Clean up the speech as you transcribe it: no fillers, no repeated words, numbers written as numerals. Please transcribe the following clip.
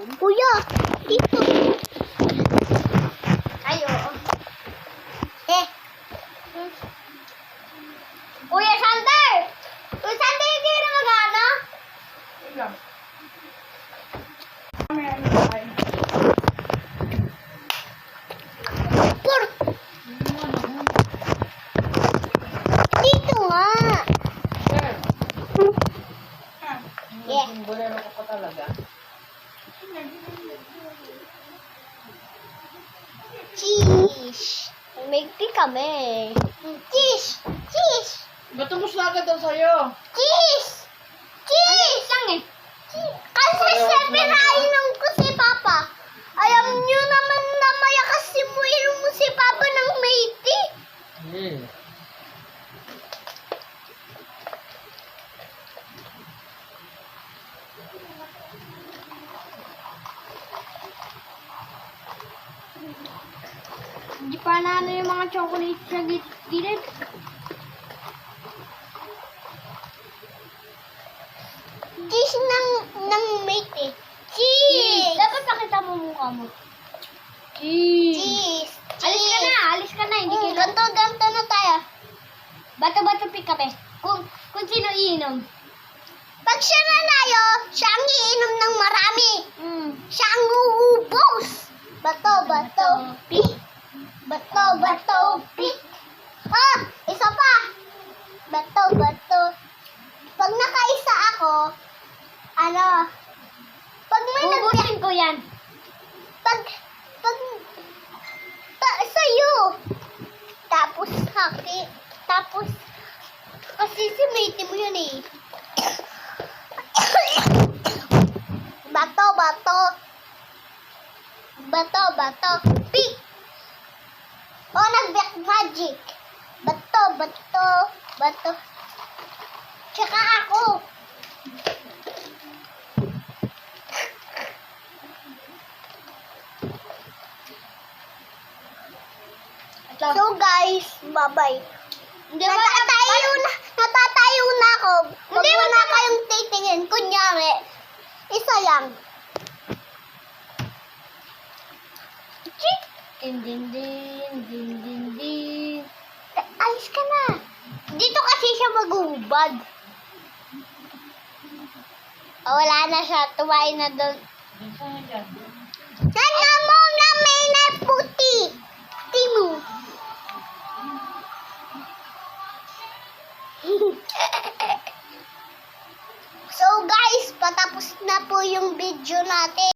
Kuya, dito. Ay, oo. Eh. Kuya Sander! Kuya Sander, hindi na mag-ano? Ilang. Por. Dito nga. Sir. Yeah. Bolero ko pa talaga. Cheese. May kami. Cheese. Cheese. Ba't tumus na agad daw sa'yo? Cheese. Cheese. Lang eh. Kasi siyempre nainom ko si Papa. Alam niyo naman na malakas si Muiro mo si Papa ng Meiti. Hindi pa na ano yung mga chocolate sa gilid. Cheese ng Meiti. Cheese. Dapat pakita mo mukha mo. Cheese. Cheese. Alis ka na. Hindi kailangan. Ganto na tayo. Bato-bato pick up eh. Kung sino iinom. Pag siya nanalo, siya ang iinom ng marami. Siya ang uubos. Bato, pick. Bato, pick. Ah, isa pa. Bato. Pag nakaisa ako, pag may Bubusin ko yan. sa'yo. Tapos kasi si mate mo yun eh. Bato, pick. O, nag-back magic. Bato. Tsaka ako. So guys, bye-bye. Natatayo na ako. Hindi mo na kayong titingin. Kunyari, isa lang. Din. Alis ka na. Dito kasi siya maghubad. Wala na siya. Tumain na doon. Saan na dyan? Sana mo na may na puti. Timu. So guys, patapos na po yung video natin.